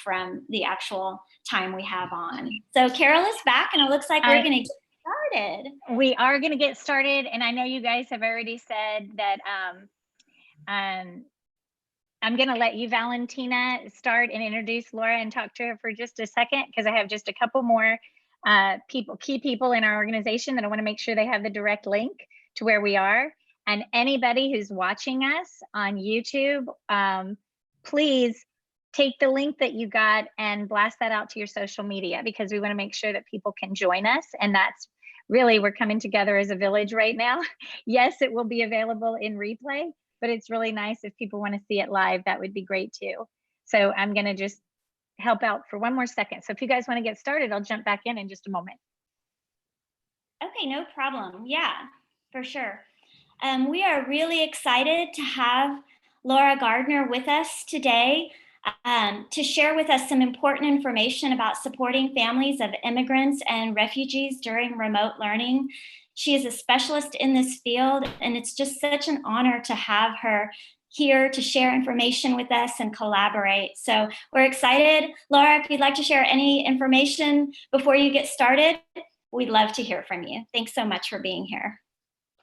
from the actual time we have on. So Carol is back, and it looks like we're going to get started. We are going to get started, and I know you guys have already said that I'm going to let you, Valentina, start and introduce Laura and talk to her for just a second, because I have just a couple more key people in our organization that I want to make sure they have the direct link to where we are. And anybody who's watching us on YouTube, please take the link that you got and blast that out to your social media, because we want to make sure that people can join us. And that's really, we're coming together as a village right now. Yes, it will be available in replay, but it's really nice if people want to see it live. That would be great too. So I'm going to just help out for one more second. So if you guys want to get started, I'll jump back in just a moment. Okay, no problem. Yeah, for sure. We are really excited to have Laura Gardner with us today to share with us some important information about supporting families of immigrants and refugees during remote learning. She is a specialist in this field, and it's just such an honor to have her here to share information with us and collaborate. So we're excited. Laura, if you'd like to share any information before you get started, we'd love to hear from you. Thanks so much for being here.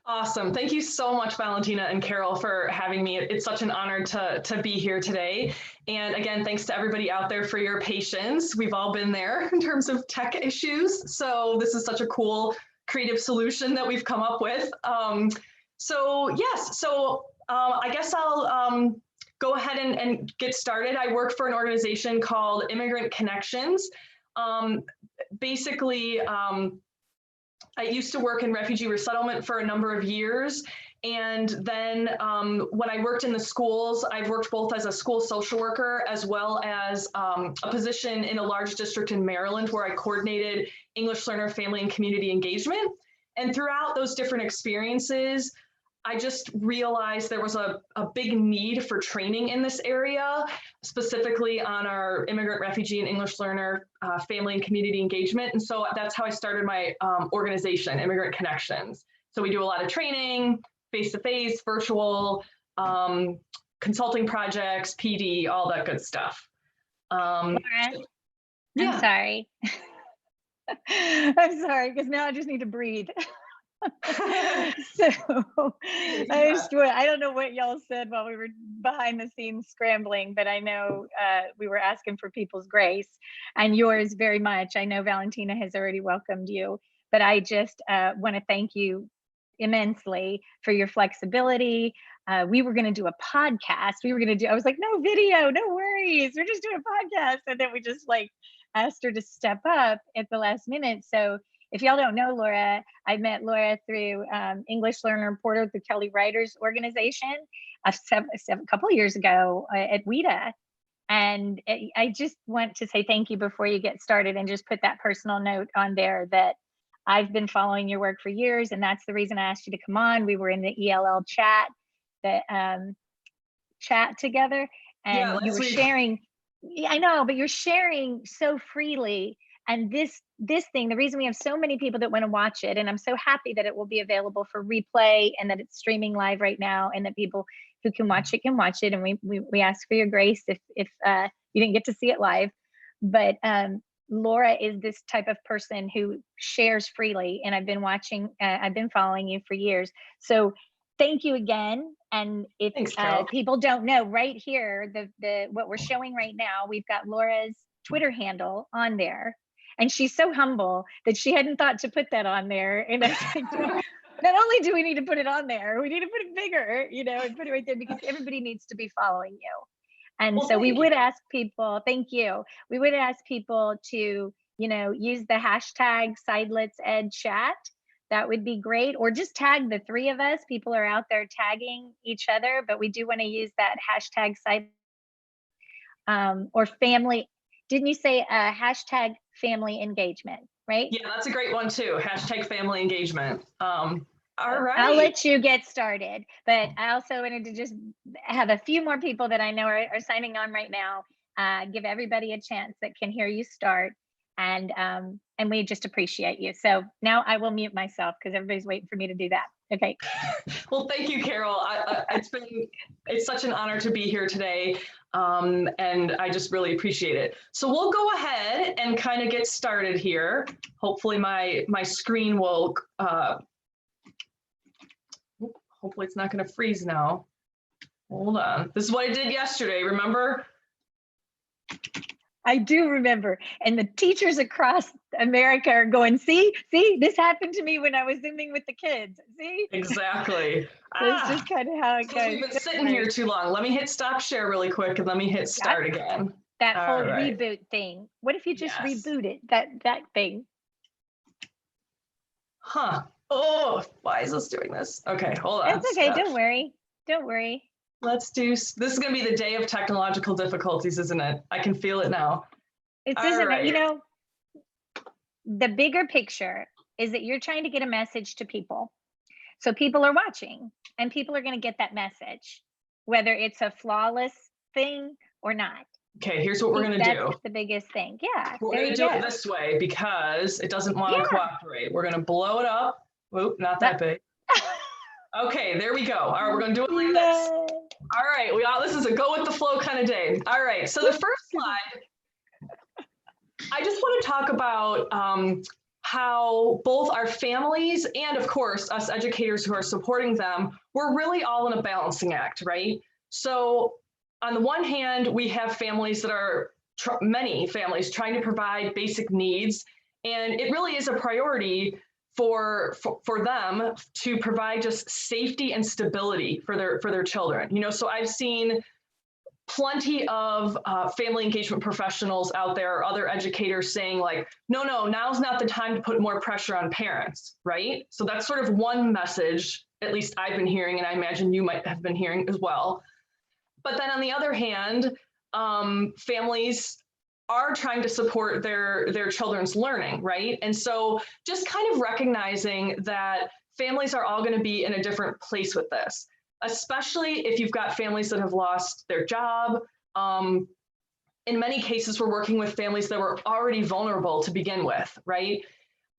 Awesome. Thank you so much, Valentina and Carol, for having me. It's such an honor to be here today. And again, thanks to everybody out there for your patience. We've all been there in terms of tech issues. So this is such a cool, creative solution that we've come up with. I guess I'll go ahead and get started. I work for an organization called Immigrant Connections. I used to work in refugee resettlement for a number of years. And then when I worked in the schools, I've worked both as a school social worker as well as a position in a large district in Maryland where I coordinated English learner family and community engagement. And throughout those different experiences, I just realized there was a big need for training in this area, specifically on our immigrant, refugee, and English learner family and community engagement. And so that's how I started my organization, Immigrant Connections. So we do a lot of training, face-to-face, virtual, consulting projects, PD, all that good stuff. Laura, yeah. I'm sorry. I'm sorry, because now I just need to breathe. So I don't know what y'all said while we were behind the scenes scrambling, but I know we were asking for people's grace, and yours very much. I know Valentina has already welcomed you, but I just want to thank you immensely for your flexibility. We were going to do a podcast. I was like, no video, no worries. We're just doing a podcast. And then we just asked her to step up at the last minute. So if y'all don't know Laura, I met Laura through English Learner Porter through Kelly Writers organization a couple of years ago at WIDA. And I just want to say thank you before you get started and just put that personal note on there that I've been following your work for years. And that's the reason I asked you to come on. We were in the ELL chat, chat together, and you were sharing. I know, but you're sharing so freely. And this thing, the reason we have so many people that want to watch it, and I'm so happy that it will be available for replay and that it's streaming live right now, and that people who can watch it can watch it. And we ask for your grace if you didn't get to see it live. But Laura is this type of person who shares freely, and I've been following you for years. So thank you again. And if people don't know, right here, what we're showing right now, we've got Laura's Twitter handle on there. And she's so humble that she hadn't thought to put that on there. And I was like, not only do we need to put it on there, we need to put it bigger, and put it right there, because everybody needs to be following you. And so we would ask people, thank you. We would ask people to, use the hashtag SideletsEdChat. That would be great. Or just tag the three of us. People are out there tagging each other, but we do want to use that hashtag or family. Didn't you say hashtag family engagement, right? Yeah, that's a great one too. Hashtag family engagement. All right. I'll let you get started, but I also wanted to just have a few more people that I know are signing on right now. Give everybody a chance that can hear you start, and we just appreciate you. So now I will mute myself because everybody's waiting for me to do that. Okay. Well, thank you, Carol. It's such an honor to be here today. And I just really appreciate it. So we'll go ahead and kind of get started here. Hopefully my screen will, hopefully it's not going to freeze now. Hold on. This is what I did yesterday, remember? I do remember. And the teachers across America are going, see, this happened to me when I was Zooming with the kids. See? Exactly. That's just kind of how it goes. We've been sitting here too long. Let me hit stop share really quick and let me hit start again. That whole reboot thing. What if you just rebooted that thing? Huh. Oh, why is this doing this? Okay, hold on. It's okay. Don't worry. Don't worry. Let's do, this is going to be the day of technological difficulties, isn't it? I can feel it now. Isn't it? You know, the bigger picture is that you're trying to get a message to people. So people are watching and people are going to get that message, whether it's a flawless thing or not. Okay, here's what we're going to do. That's the biggest thing. Yeah. We're going to do it this way because it doesn't want to cooperate. We're going to blow it up. Oop, not that big. Okay, there we go. All right, we're going to do it like this. All right, this is a go with the flow kind of day. All right, so the first slide, I just want to talk about how both our families and of course us educators who are supporting them, we're really all in a balancing act, right? So on the one hand, we have families that are, many families trying to provide basic needs, and it really is a priority for them to provide just safety and stability for their children. You know, so I've seen plenty of family engagement professionals out there or other educators saying like, no, now's not the time to put more pressure on parents, right? So that's sort of one message, at least I've been hearing, and I imagine you might have been hearing as well. But then on the other hand, families are trying to support their children's learning, right? And so just kind of recognizing that families are all going to be in a different place with this, especially if you've got families that have lost their job. In many cases, we're working with families that were already vulnerable to begin with, right?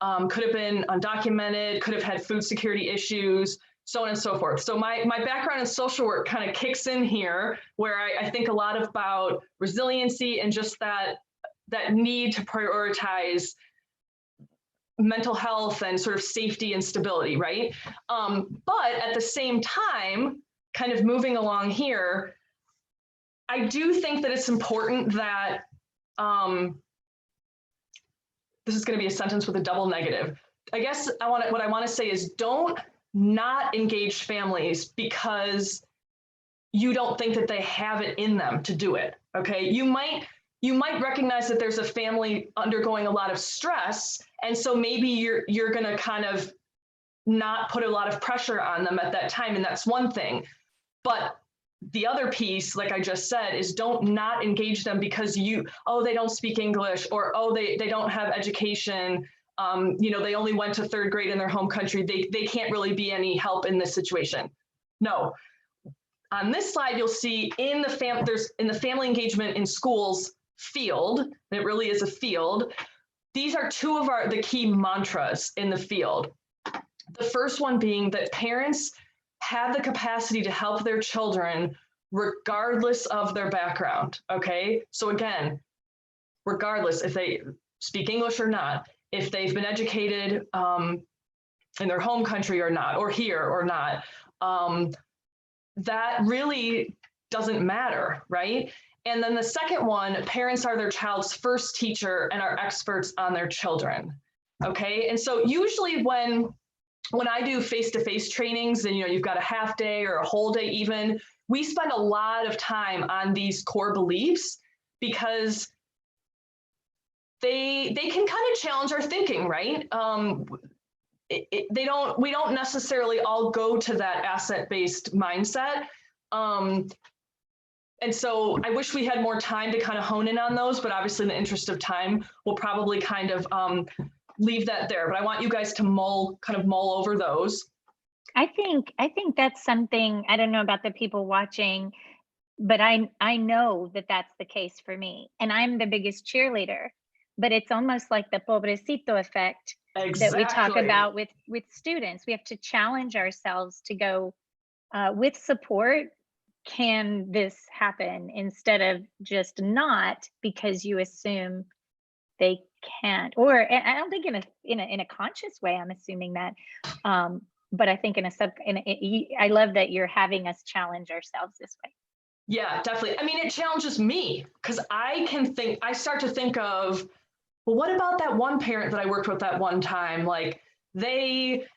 Could have been undocumented, could have had food security issues, so on and so forth. So my background in social work kind of kicks in here, where I think a lot about resiliency and just that need to prioritize mental health and sort of safety and stability, right? But at the same time, kind of moving along here, I do think that it's important that, this is going to be a sentence with a double negative. I guess what I want to say is don't not engage families because you don't think that they have it in them to do it, okay? You might recognize that there's a family undergoing a lot of stress, and so maybe you're going to kind of not put a lot of pressure on them at that time, and that's one thing. But the other piece, like I just said, is don't not engage them because they don't speak English, or they don't have education. You know, they only went to 3rd grade in their home country. They can't really be any help in this situation. No. On this slide, you'll see in the family engagement in schools field, and it really is a field. These are two of the key mantras in the field. The first one being that parents have the capacity to help their children regardless of their background, okay? So again, regardless if they speak English or not, if they've been educated in their home country or not, or here or not, that really doesn't matter, right? And then the second one, parents are their child's first teacher and are experts on their children, okay? And so usually when I do face-to-face trainings and you've got a half day or a whole day even, we spend a lot of time on these core beliefs because they can kind of challenge our thinking, right? We don't necessarily all go to that asset-based mindset. And so I wish we had more time to kind of hone in on those, but obviously in the interest of time, we'll probably kind of leave that there. But I want you guys to mull over those. I think that's something, I don't know about the people watching, but I know that that's the case for me. And I'm the biggest cheerleader, but it's almost like the pobrecito effect that we talk about with students. We have to challenge ourselves to go with support, can this happen, instead of just not because you assume they can't. Or I don't think in a conscious way I'm assuming that, but I think I love that you're having us challenge ourselves this way. Yeah, definitely. I mean, it challenges me because I start to think of, well, what about that one parent that I worked with that one time? Like they,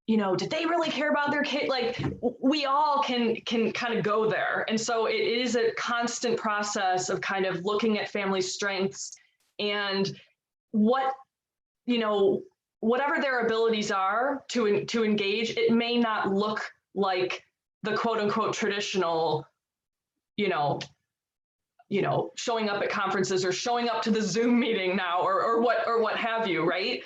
did they really care about their kid? Like we all can kind of go there. And so it is a constant process of kind of looking at family strengths and what, whatever their abilities are to engage. It may not look like the quote unquote traditional, showing up at conferences or showing up to the Zoom meeting now, or what have you, right?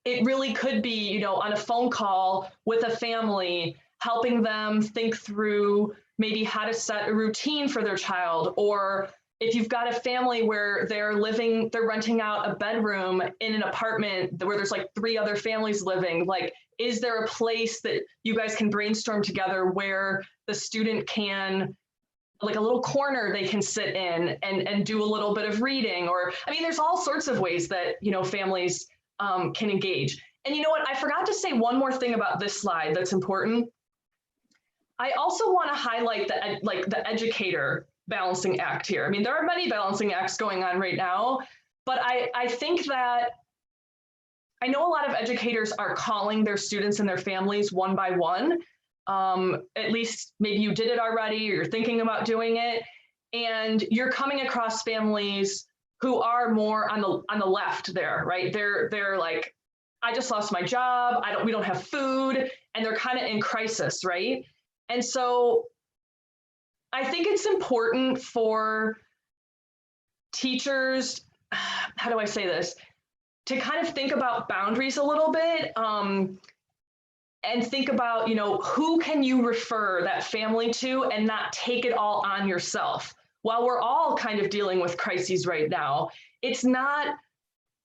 It really could be, on a phone call with a family, helping them think through maybe how to set a routine for their child. Or if you've got a family where they're renting out a bedroom in an apartment where there's like 3 other families living, like, is there a place that you guys can brainstorm together where the student can, like a little corner they can sit in and do a little bit of reading? Or, I mean, there's all sorts of ways that, families can engage. And you know what, I forgot to say one more thing about this slide that's important. I also want to highlight the educator balancing act here. I mean, there are many balancing acts going on right now, but I think that I know a lot of educators are calling their students and their families one by one. At least maybe you did it already, or you're thinking about doing it, and you're coming across families who are more on the left there, right? They're like, I just lost my job, we don't have food, and they're kind of in crisis, right? And so I think it's important for teachers, how do I say this, to kind of think about boundaries a little bit, and think about, who can you refer that family to and not take it all on yourself. While we're all kind of dealing with crises right now, it's not,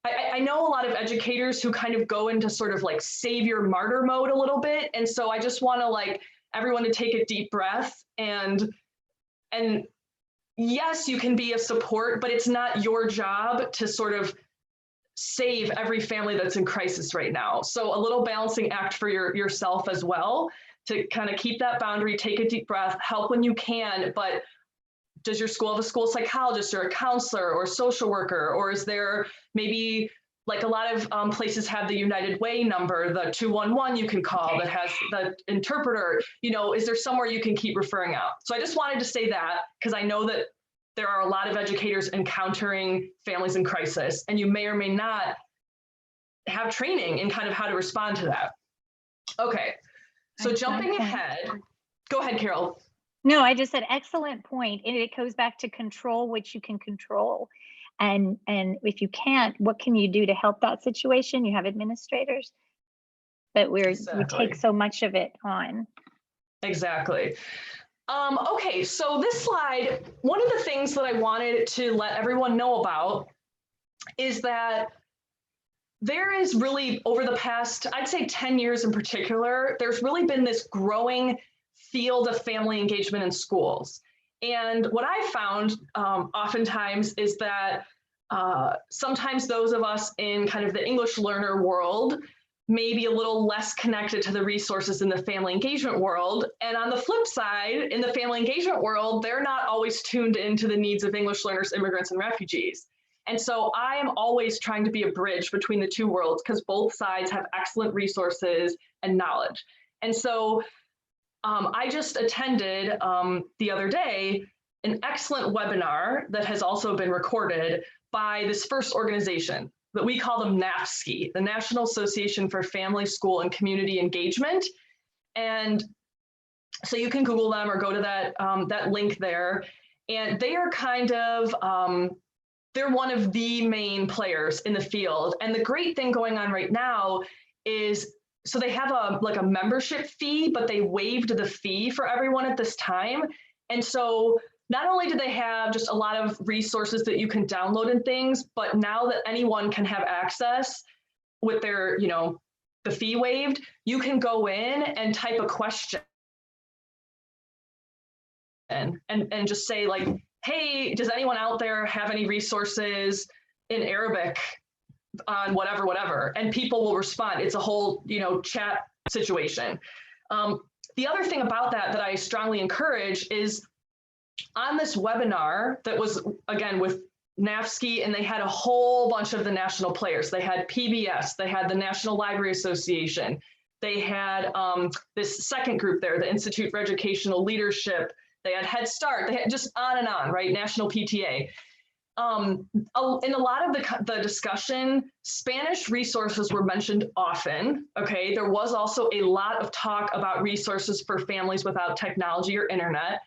I know a lot of educators who kind of go into sort of like savior martyr mode a little bit. And so I just want to like everyone to take a deep breath and yes, you can be a support, but it's not your job to sort of save every family that's in crisis right now. So a little balancing act for yourself as well, to kind of keep that boundary, take a deep breath, help when you can. But does your school have a school psychologist or a counselor or a social worker? Or is there maybe, like a lot of places have the United Way number, the 211 you can call that has the interpreter, is there somewhere you can keep referring out? So I just wanted to say that because I know that there are a lot of educators encountering families in crisis, and you may or may not have training in kind of how to respond to that. Okay, so jumping ahead, go ahead, Carol. No, I just said excellent point. And it goes back to control what you can control. And if you can't, what can you do to help that situation? You have administrators, but we take so much of it on. Exactly. Okay, so this slide, one of the things that I wanted to let everyone know about is that there is really, over the past, I'd say 10 years in particular, there's really been this growing field of family engagement in schools. And what I found oftentimes is that sometimes those of us in kind of the English learner world may be a little less connected to the resources in the family engagement world. And on the flip side, in the family engagement world, they're not always tuned into the needs of English learners, immigrants, and refugees. And so I am always trying to be a bridge between the two worlds because both sides have excellent resources and knowledge. And so I just attended the other day an excellent webinar that has also been recorded by this first organization that we call them NAFSCE, the National Association for Family, School, and Community Engagement. And so you can Google them or go to that link there. And they are kind of, they're one of the main players in the field. And the great thing going on right now is, so they have a membership fee, but they waived the fee for everyone at this time. And so not only do they have just a lot of resources that you can download and things, but now that anyone can have access with their, the fee waived, you can go in and type a question and just say like, hey, does anyone out there have any resources in Arabic on whatever, and people will respond. It's a whole, chat situation. The other thing about that I strongly encourage is on this webinar that was, again, with NAFSCI, and they had a whole bunch of the national players. They had PBS, they had the National Library Association, they had this second group there, the Institute for Educational Leadership, they had Head Start, they had just on and on, right? National PTA. In a lot of the discussion, Spanish resources were mentioned often, okay? There was also a lot of talk about resources for families without technology or internet.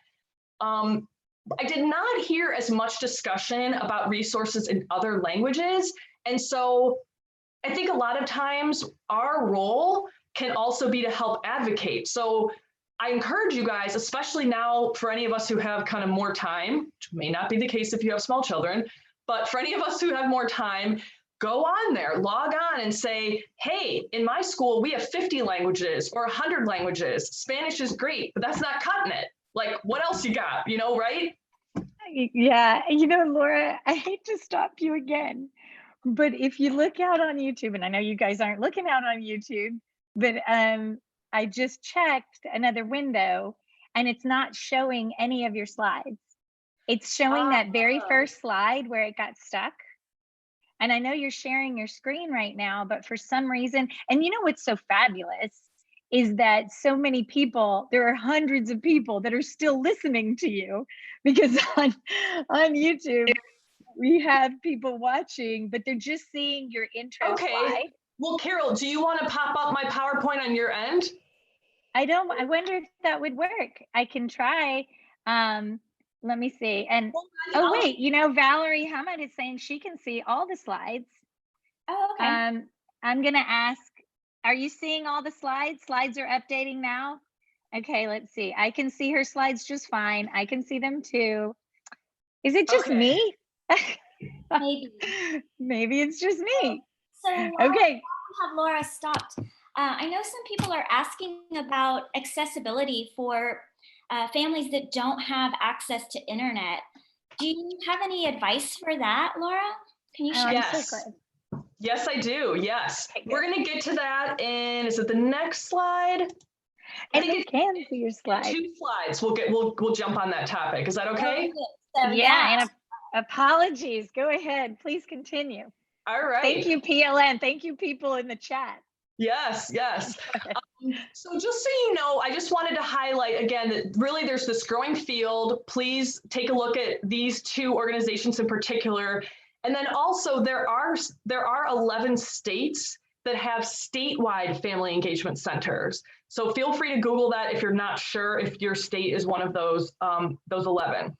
I did not hear as much discussion about resources in other languages. And so I think a lot of times our role can also be to help advocate. So I encourage you guys, especially now for any of us who have kind of more time, which may not be the case if you have small children, but for any of us who have more time, go on there, log on and say, hey, in my school, we have 50 languages or 100 languages. Spanish is great, but that's not cutting it. Like, what else you got, right? Yeah, Laura, I hate to stop you again, but if you look out on YouTube, and I know you guys aren't looking out on YouTube, but I just checked another window and it's not showing any of your slides. It's showing that very first slide where it got stuck. And I know you're sharing your screen right now, but for some reason, and what's so fabulous is that so many people, there are hundreds of people that are still listening to you, because on YouTube, we have people watching, but they're just seeing your intro slide. Well, Carol, do you want to pop up my PowerPoint on your end? I wonder if that would work. I can try. Let me see. And wait, Valerie Hammond is saying she can see all the slides. Oh, okay. I'm gonna ask, are you seeing all the slides? Slides are updating now. Okay, let's see. I can see her slides just fine. I can see them too. Is it just me? Maybe. Maybe it's just me. So okay. Have Laura stopped. I know some people are asking about accessibility for families that don't have access to internet. Do you have any advice for that, Laura? Can you share? Yes. Yes, I do. Yes. Okay, we're going to get to that in, is it the next slide? I think I can see your slide. 2 slides. We'll jump on that topic. Is that okay? So, yeah. And apologies. Go ahead. Please continue. All right. Thank you, PLN. Thank you, people in the chat. Yes. So just so you know, I just wanted to highlight again that really there's this growing field. Please take a look at these 2 organizations in particular. And then also there are 11 states that have statewide family engagement centers. So feel free to Google that if you're not sure if your state is one of those 11.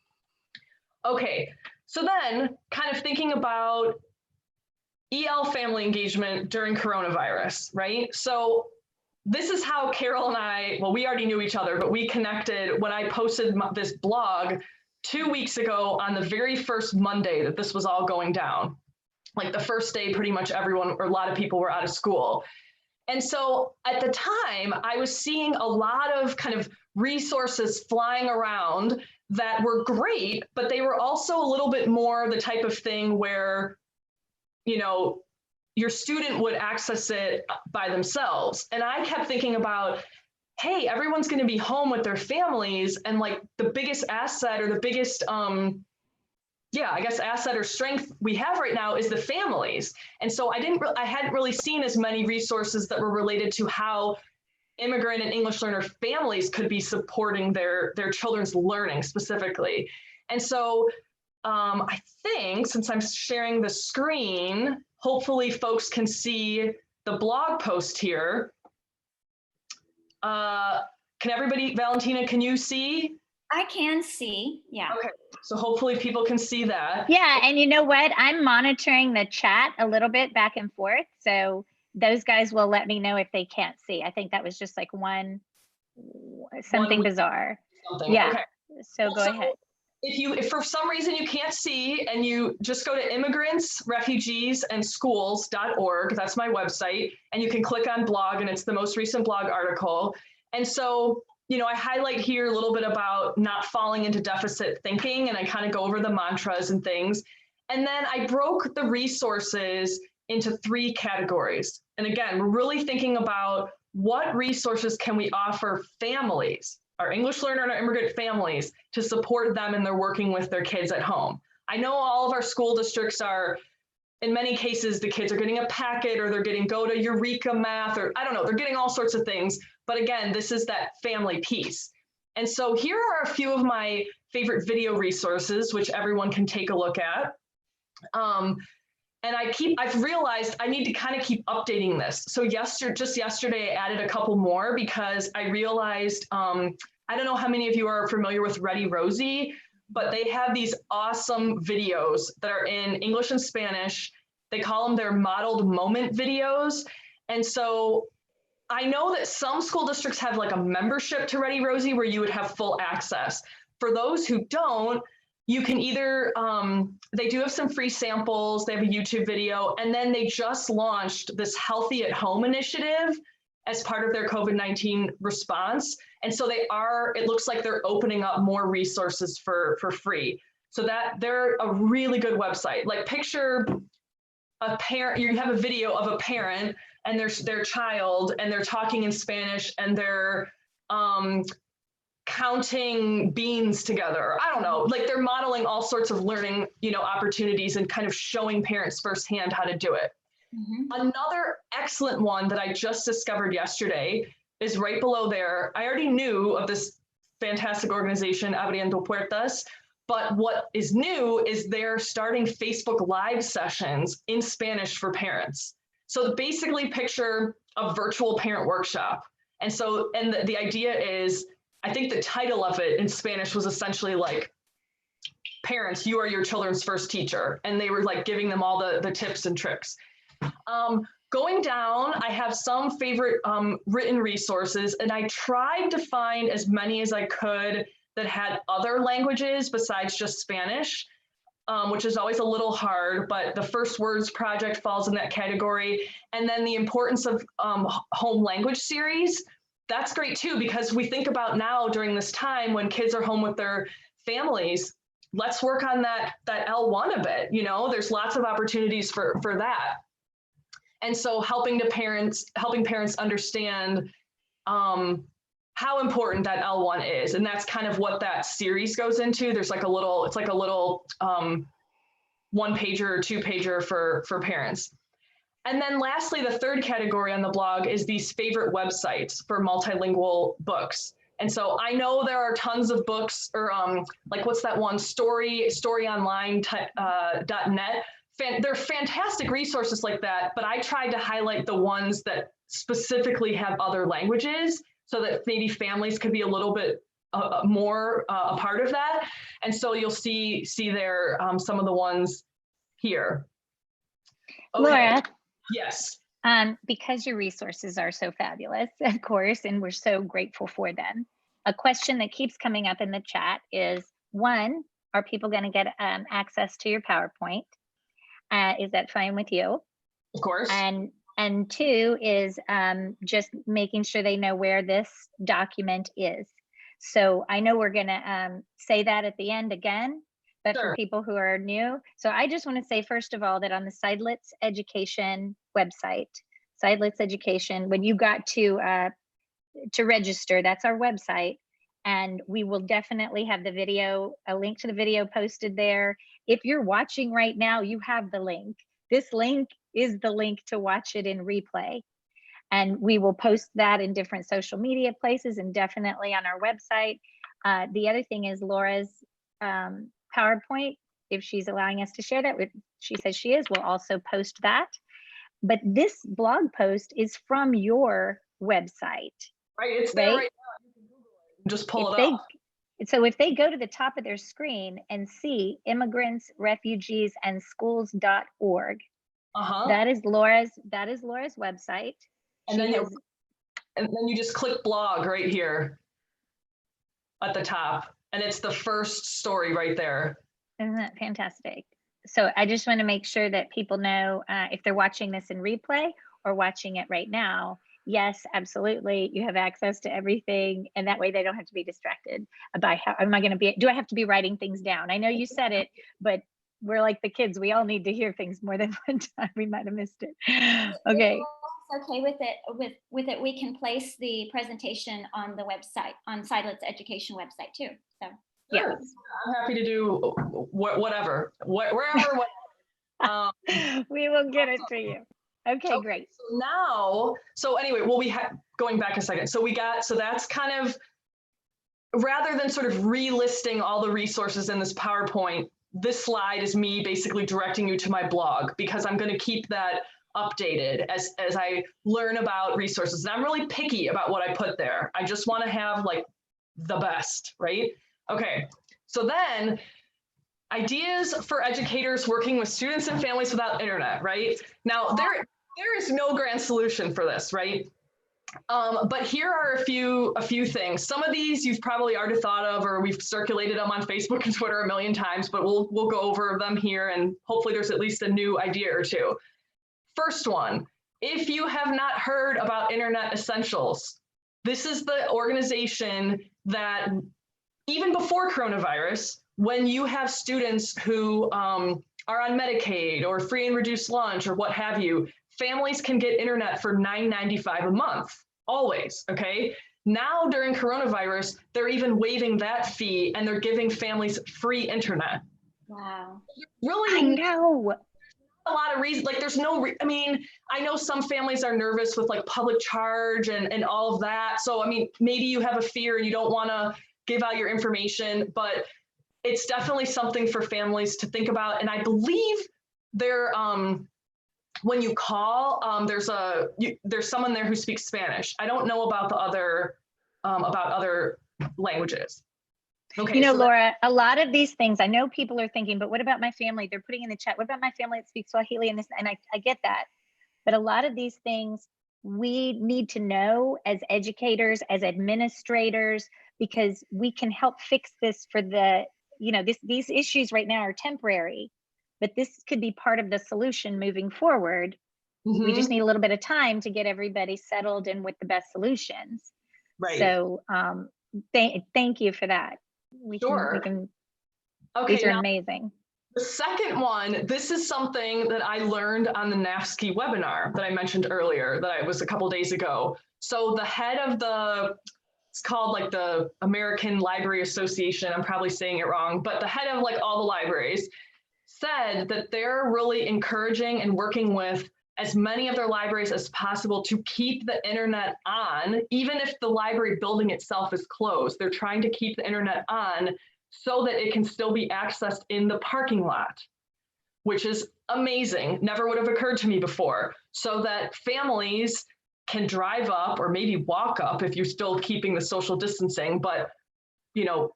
Okay, so then kind of thinking about EL family engagement during coronavirus, right? So this is how Carol and I, well, we already knew each other, but we connected when I posted this blog 2 weeks ago on the very first Monday that this was all going down. Like the first day, pretty much everyone, or a lot of people were out of school. And so at the time, I was seeing a lot of kind of resources flying around that were great, but they were also a little bit more the type of thing where, your student would access it by themselves. And I kept thinking about, hey, everyone's going to be home with their families, and like the biggest asset or the biggest, asset or strength we have right now is the families. And so I hadn't really seen as many resources that were related to how immigrant and English learner families could be supporting their children's learning specifically. And so I think since I'm sharing the screen, hopefully folks can see the blog post here. Can everybody, Valentina, can you see? I can see, yeah. Okay, so hopefully people can see that. Yeah, and you know what? I'm monitoring the chat a little bit back and forth. So those guys will let me know if they can't see. I think that was just like something bizarre. Yeah, okay. So go ahead. If for some reason you can't see, and you just go to Immigrants, Refugees, and Schools.org, that's my website, and you can click on blog, and it's the most recent blog article. And so I highlight here a little bit about not falling into deficit thinking, and I kind of go over the mantras and things. And then I broke the resources into 3 categories. And again, we're really thinking about what resources can we offer families, our English learner and our immigrant families, to support them in their working with their kids at home. I know all of our school districts are, in many cases, the kids are getting a packet, or they're getting Go to Eureka Math, or I don't know, they're getting all sorts of things. But again, this is that family piece. And so here are a few of my favorite video resources, which everyone can take a look at. And I've realized I need to kind of keep updating this. So just yesterday, I added a couple more because I realized, I don't know how many of you are familiar with Ready Rosie, but they have these awesome videos that are in English and Spanish. They call them their modeled moment videos. And so I know that some school districts have like a membership to Ready Rosie where you would have full access. For those who don't, you can either, they do have some free samples, they have a YouTube video, and then they just launched this Healthy at Home initiative as part of their COVID-19 response. And so it looks like they're opening up more resources for free. So that they're a really good website. Like picture a parent, you have a video of a parent and their child, and they're talking in Spanish, and they're counting beans together. I don't know, like they're modeling all sorts of learning, opportunities, and kind of showing parents firsthand how to do it. Mm-hmm. Another excellent one that I just discovered yesterday is right below there. I already knew of this fantastic organization, Abriendo Puertas, but what is new is they're starting Facebook Live sessions in Spanish for parents. So basically picture a virtual parent workshop. And so, the idea is, I think the title of it in Spanish was essentially like, parents, you are your children's first teacher. And they were like giving them all the tips and tricks. Going down, I have some favorite written resources, and I tried to find as many as I could that had other languages besides just Spanish, which is always a little hard, but the First Words Project falls in that category. And then the importance of home language series. That's great too, because we think about now during this time when kids are home with their families, let's work on that L1 a bit. There's lots of opportunities for that. And so helping parents understand how important that L1 is. And that's kind of what that series goes into. There's like a little 1-pager or 2-pager for parents. And then lastly, the third category on the blog is these favorite websites for multilingual books. And so I know there are tons of books, or like what's that one, storyonline.net. They're fantastic resources like that, but I tried to highlight the ones that specifically have other languages so that maybe families could be a little bit more a part of that. And so you'll see there some of the ones here. Okay. Laura. Yes. Because your resources are so fabulous, of course, and we're so grateful for them. A question that keeps coming up in the chat is, one, are people going to get access to your PowerPoint? Is that fine with you? Of course. And two is just making sure they know where this document is. So I know we're going to say that at the end again, but sure, for people who are new. So I just want to say, first of all, that on the Seidlitz Education website, Seidlitz Education, when you got to register, that's our website. And we will definitely have the video, a link to the video posted there. If you're watching right now, you have the link. This link is the link to watch it in replay. And we will post that in different social media places and definitely on our website. The other thing is Laura's PowerPoint, if she's allowing us to share that with, she says she is, we'll also post that. But this blog post is from your website. Right, it's there right now. You can Google it. Just pull it up. So if they go to the top of their screen and see Immigrants, Refugees, and Schools.org, that is Laura's website. And then you just click blog right here at the top, and it's the first story right there. Isn't that fantastic? So I just want to make sure that people know if they're watching this in replay or watching it right now, Yes, absolutely. You have access to everything, and that way they don't have to be distracted by how am I going to be, do I have to be writing things down? I know you said it, but we're like the kids. We all need to hear things more than one time. We might have missed it. Okay. If okay with it, we can place the presentation on the website, on Sidelet's education website too. So sure. Yes. I'm happy to do whatever, wherever. We will get it to you. Okay, great. So now, anyway, well, going back a second. So that's kind of, rather than sort of relisting all the resources in this PowerPoint, this slide is me basically directing you to my blog, because I'm going to keep that updated as I learn about resources. And I'm really picky about what I put there. I just want to have like the best, right? Okay, so then ideas for educators working with students and families without internet, right? Now, there is no grand solution for this, right? But here are a few things. Some of these you've probably already thought of, or we've circulated them on Facebook and Twitter a million times, but we'll go over them here, and hopefully there's at least a new idea or two. First one, if you have not heard about Internet Essentials, this is the organization that even before coronavirus, when you have students who are on Medicaid or free and reduced lunch or what have you, families can get internet for $9.95 a month, always, okay? Now during coronavirus, they're even waiving that fee and they're giving families free internet. Wow. Really? I know. A lot of reasons, like there's no, I mean, I know some families are nervous with like public charge and all of that. So, I mean, maybe you have a fear and you don't want to give out your information, but it's definitely something for families to think about. And I believe there, when you call, there's someone there who speaks Spanish. I don't know about the other languages. Okay, you know, so Laura, a lot of these things, I know people are thinking, but what about my family? They're putting in the chat, what about my family that speaks Swahili? And I get that. But a lot of these things we need to know as educators, as administrators, because we can help fix this for the, you know, these issues right now are temporary, but this could be part of the solution moving forward. Mm-hmm. We just need a little bit of time to get everybody settled in with the best solutions. Right. So thank you for that. We can okay, these are amazing. The second one, this is something that I learned on the NAFSCI webinar that I mentioned earlier, that I was a couple days ago. So the head of it's called like the American Library Association, I'm probably saying it wrong, but the head of like all the libraries said that they're really encouraging and working with as many of their libraries as possible to keep the internet on, even if the library building itself is closed. They're trying to keep the internet on so that it can still be accessed in the parking lot, which is amazing. Never would have occurred to me before. So that families can drive up or maybe walk up if you're still keeping the social distancing, but you know,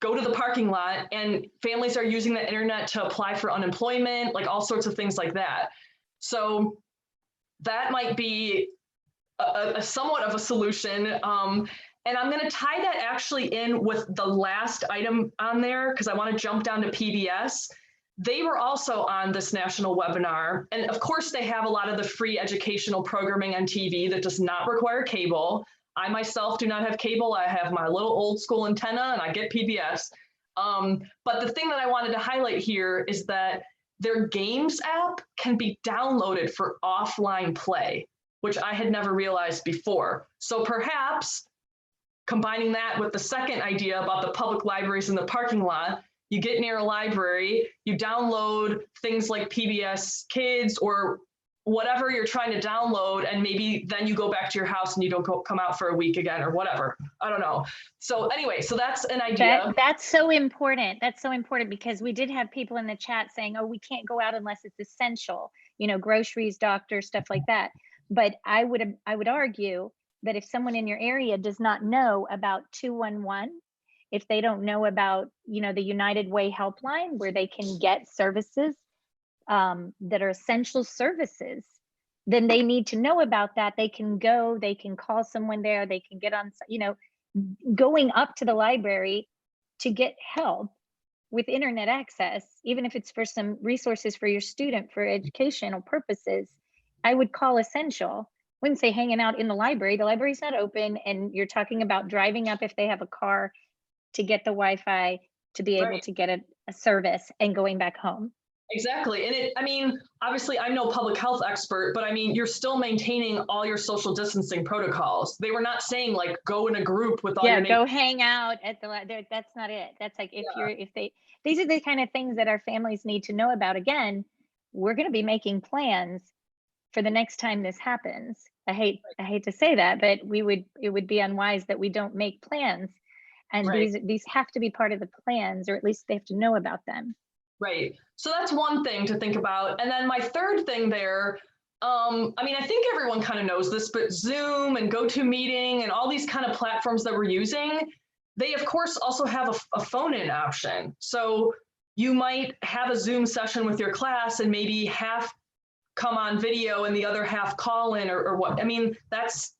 go to the parking lot, and families are using the internet to apply for unemployment, like all sorts of things like that. So that might be a somewhat of a solution. And I'm going to tie that actually in with the last item on there, because I want to jump down to PBS. They were also on this national webinar. And of course, they have a lot of the free educational programming on TV that does not require cable. I myself do not have cable. I have my little old school antenna and I get PBS. But the thing that I wanted to highlight here is that their games app can be downloaded for offline play, which I had never realized before. So perhaps combining that with the second idea about the public libraries in the parking lot, you get near a library, you download things like PBS Kids or whatever you're trying to download, and maybe then you go back to your house and you don't come out for a week again or whatever. I don't know. So anyway, so that's an idea. That's so important. That's so important, because we did have people in the chat saying, oh, we can't go out unless it's essential, you know, groceries, doctors, stuff like that. But I would argue that if someone in your area does not know about 211, if they don't know about, you know, the United Way helpline where they can get services that are essential services, then they need to know about that. They can go, they can call someone there, they can get on, you know, going up to the library to get help with internet access, even if it's for some resources for your student for educational purposes, I would call essential, wouldn't say hanging out in the library. The library's not open, and you're talking about driving up if they have a car to get the Wi-Fi to be able to get a service and going back home. Exactly. And I mean, obviously I'm no public health expert, but I mean, you're still maintaining all your social distancing protocols. They were not saying like, go in a group with all your go hang out at the, that's not it. That's like, these are the kind of things that our families need to know about. Again, we're going to be making plans for the next time this happens. I hate to say that, but it would be unwise that we don't make plans. And these have to be part of the plans, or at least they have to know about them. Right. So that's one thing to think about. And then my third thing there, I mean, I think everyone kind of knows this, but Zoom and GoToMeeting and all these kind of platforms that we're using, they of course also have a phone-in option. So you might have a Zoom session with your class and maybe half come on video and the other half call in or what. I mean, that's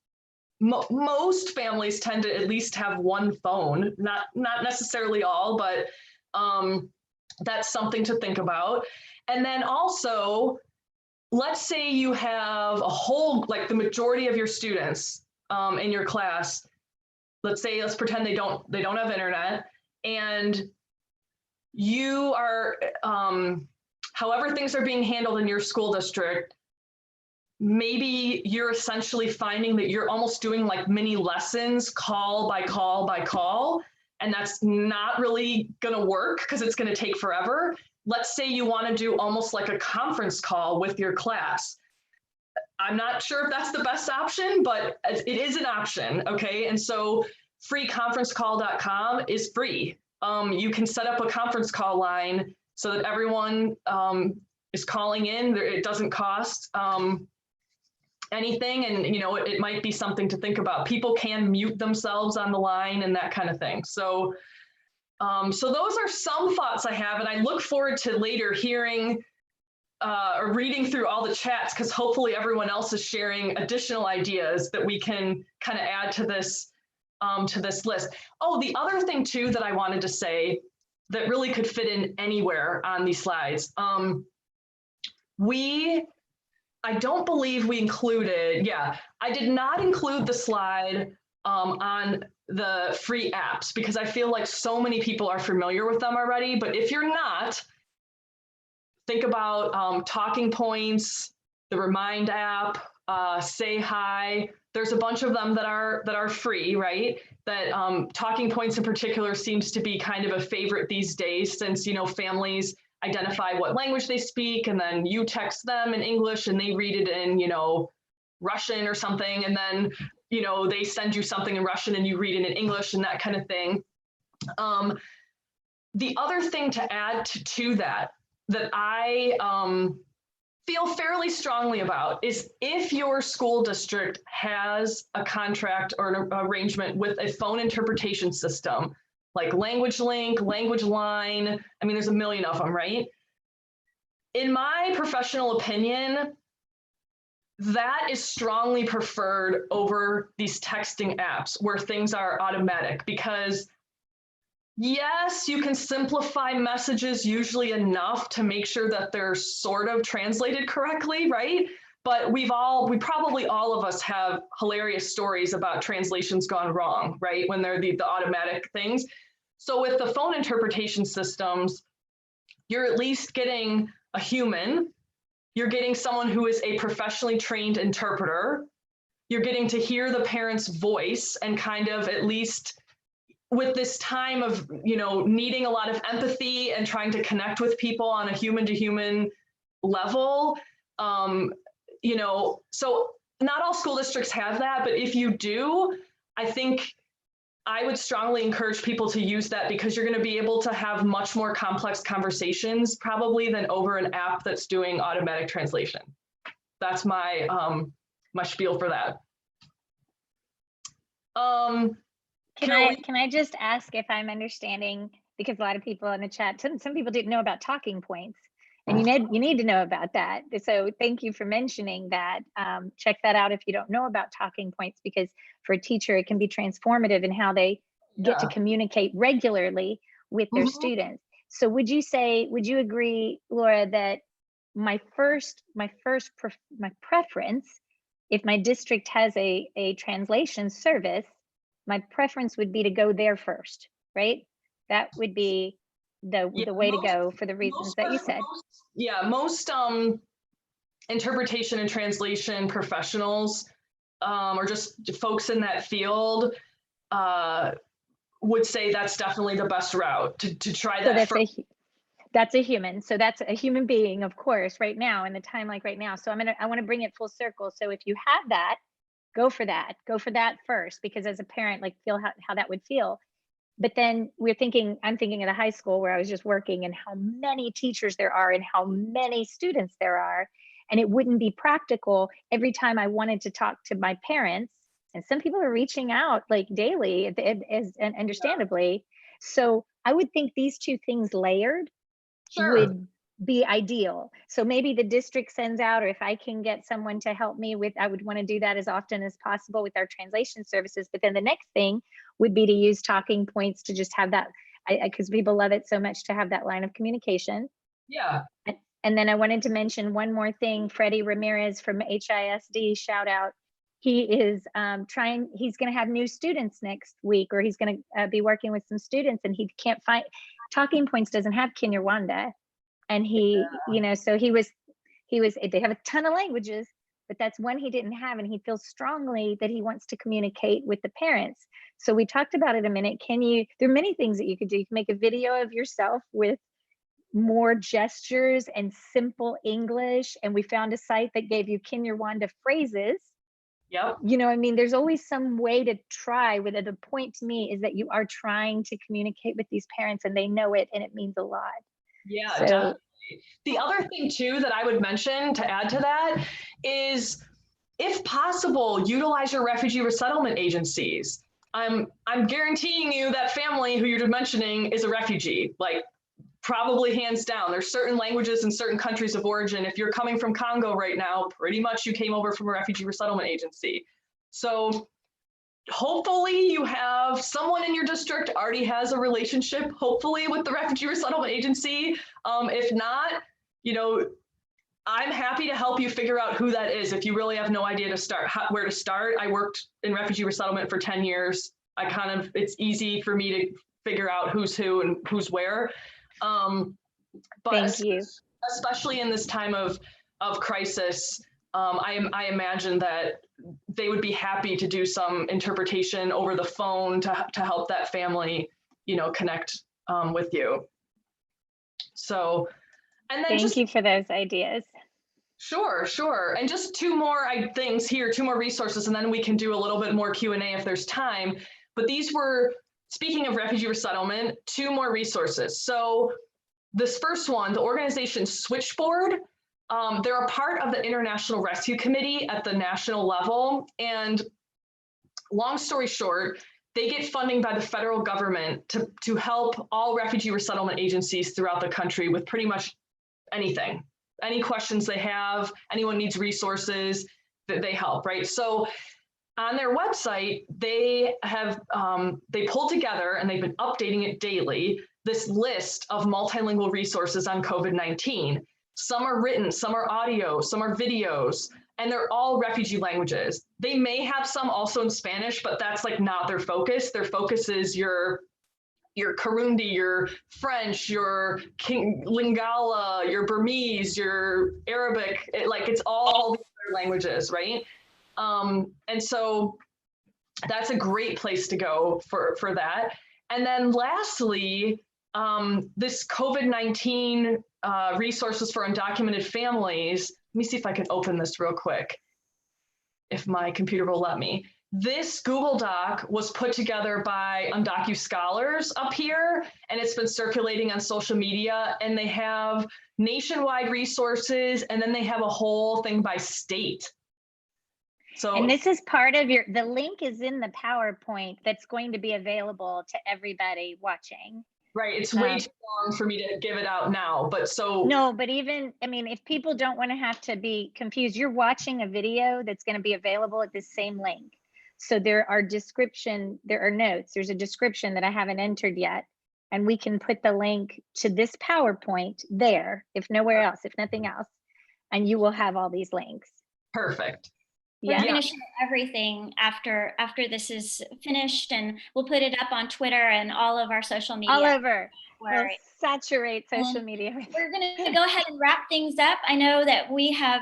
most families tend to at least have one phone, not necessarily all, but that's something to think about. And then also, let's say you have a whole, like the majority of your students in your class, let's pretend they don't have internet, and you are, however things are being handled in your school district, maybe you're essentially finding that you're almost doing like mini lessons, call by call by call, and that's not really going to work because it's going to take forever. Let's say you want to do almost like a conference call with your class. I'm not sure if that's the best option, but it is an option. Okay. And so freeconferencecall.com is free. You can set up a conference call line so that everyone is calling in. It doesn't cost anything, and it might be something to think about. People can mute themselves on the line and that kind of thing. So so those are some thoughts I have, and I look forward to later hearing or reading through all the chats, because hopefully everyone else is sharing additional ideas that we can kind of add to this list. Oh, the other thing too that I wanted to say that really could fit in anywhere on these slides. I don't believe we included, I did not include the slide on the free apps because I feel like so many people are familiar with them already. But if you're not, think about Talking Points, the Remind app, Say Hi. There's a bunch of them that are free, right? That Talking Points in particular seems to be kind of a favorite these days, since families identify what language they speak, and then you text them in English and they read it in, Russian or something. And then, they send you something in Russian and you read it in English and that kind of thing. The other thing to add to that I feel fairly strongly about is if your school district has a contract or an arrangement with a phone interpretation system, like Language Link, Language Line. I mean, there's a million of them, right? In my professional opinion, that is strongly preferred over these texting apps where things are automatic, because yes, you can simplify messages usually enough to make sure that they're sort of translated correctly, right? But we probably all of us have hilarious stories about translations gone wrong, right? When they're the automatic things. So with the phone interpretation systems, you're at least getting a human. You're getting someone who is a professionally trained interpreter. You're getting to hear the parent's voice, and kind of, at least with this time of, needing a lot of empathy and trying to connect with people on a human to human level, so not all school districts have that, but if you do, I think I would strongly encourage people to use that, because you're going to be able to have much more complex conversations probably than over an app that's doing automatic translation. That's my my spiel for that. Can I just ask if I'm understanding, because a lot of people in the chat, some people didn't know about Talking Points, and you need to know about that. So thank you for mentioning that. Check that out if you don't know about Talking Points, because for a teacher, it can be transformative in how they get to communicate regularly with their students. So would you agree, Laura, that my preference if my district has a translation service, my preference would be to go there first, right? That would be the way to go for the reasons that you said. Most interpretation and translation professionals, or just folks in that field, would say that's definitely the best route to try that. So that's a human. So that's a human being, of course, right now in the time like right now. So I want to bring it full circle. So if you have that, go for that first, because as a parent, like feel how that would feel. But then I'm thinking of the high school where I was just working, and how many teachers there are and how many students there are. And it wouldn't be practical every time I wanted to talk to my parents. And some people are reaching out like daily, and understandably. So I would think these two things layered would be ideal. So maybe the district sends out, or if I can get someone to help me with, I would want to do that as often as possible with our translation services. But then the next thing would be to use talking points to just have that, because people love it so much to have that line of communication. Yeah. And then I wanted to mention one more thing. Freddie Ramirez from HISD, shout out. He is he's going to have new students next week, or he's going to be working with some students, and he can't find, Talking Points doesn't have Kinyarwanda. And he, so he was, they have a ton of languages, but that's one he didn't have. And he feels strongly that he wants to communicate with the parents. So we talked about it a minute. There are many things that you could do. You can make a video of yourself with more gestures and simple English. And we found a site that gave you Kinyarwanda phrases. Yep. There's always some way to try. With the point to me is that you are trying to communicate with these parents, and they know it, and it means a lot. Yeah, so, definitely. The other thing too that I would mention to add to that is, if possible, utilize your refugee resettlement agencies. I'm guaranteeing you that family who you're mentioning is a refugee, like probably hands down. There's certain languages in certain countries of origin. If you're coming from Congo right now, pretty much you came over from a refugee resettlement agency. So hopefully you have someone in your district already has a relationship, hopefully, with the refugee resettlement agency. If not, I'm happy to help you figure out who that is. If you really have no idea where to start. I worked in refugee resettlement for 10 years. It's easy for me to figure out who's who and who's where. But Thank you. Especially in this time of crisis, I imagine that they would be happy to do some interpretation over the phone to help that family, connect with you. So, and then thank you for those ideas. Sure. And just two more things here, two more resources, and then we can do a little bit more Q&A if there's time. But these were, speaking of refugee resettlement, two more resources. So this first one, the organization Switchboard, they're a part of the International Rescue Committee at the national level. And long story short, they get funding by the federal government to help all refugee resettlement agencies throughout the country with pretty much anything. Any questions they have, anyone needs resources, that they help, right? So on their website, they have they pulled together, and they've been updating it daily, this list of multilingual resources on COVID-19. Some are written, some are audio, some are videos, and they're all refugee languages. They may have some also in Spanish, but that's like not their focus. Their focus is your Kirundi, your French, your Lingala, your Burmese, your Arabic. It's all the other languages, right? And so that's a great place to go for that. And then lastly, this COVID-19 resources for undocumented families. Let me see if I can open this real quick, if my computer will let me. This Google Doc was put together by Undocu scholars up here, and it's been circulating on social media, and they have nationwide resources, and then they have a whole thing by state. So, and this is part of the link is in the PowerPoint that's going to be available to everybody watching. Right, it's way too long for me to give it out now, but so. No, but even, if people don't want to have to be confused, you're watching a video that's going to be available at this same link. So there are notes, there's a description that I haven't entered yet, and we can put the link to this PowerPoint there, if nowhere else, if nothing else, and you will have all these links. Perfect. We're going to share everything after this is finished, and we'll put it up on Twitter and all of our social media. All over. We'll saturate social media. We're going to go ahead and wrap things up. I know that we have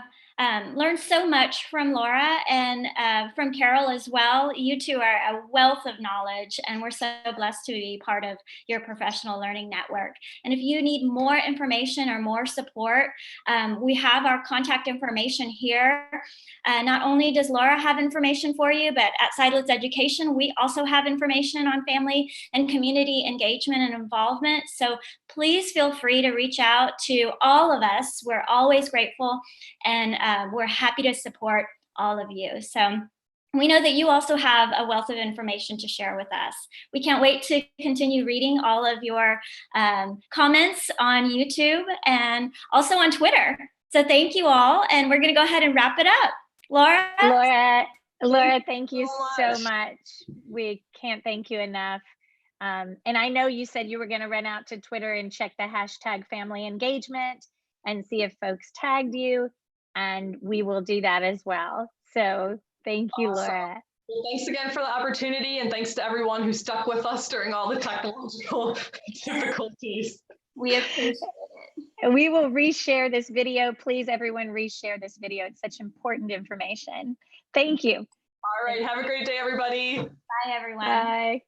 learned so much from Laura and from Carol as well. You two are a wealth of knowledge, and we're so blessed to be part of your professional learning network. And if you need more information or more support, we have our contact information here. Not only does Laura have information for you, but at Sideless Education, we also have information on family and community engagement and involvement. So please feel free to reach out to all of us. We're always grateful, and we're happy to support all of you. So we know that you also have a wealth of information to share with us. We can't wait to continue reading all of your comments on YouTube and also on Twitter. So thank you all, and we're going to go ahead and wrap it up. Laura, thank you so much. We can't thank you enough. And I know you said you were going to run out to Twitter and check the hashtag family engagement and see if folks tagged you, and we will do that as well. So thank you, Laura. Well, thanks again for the opportunity, and thanks to everyone who stuck with us during all the technological difficulties. We appreciate it. We will reshare this video. Please, everyone, reshare this video. It's such important information. Thank you. All right. Have a great day, everybody. Bye, everyone. Bye.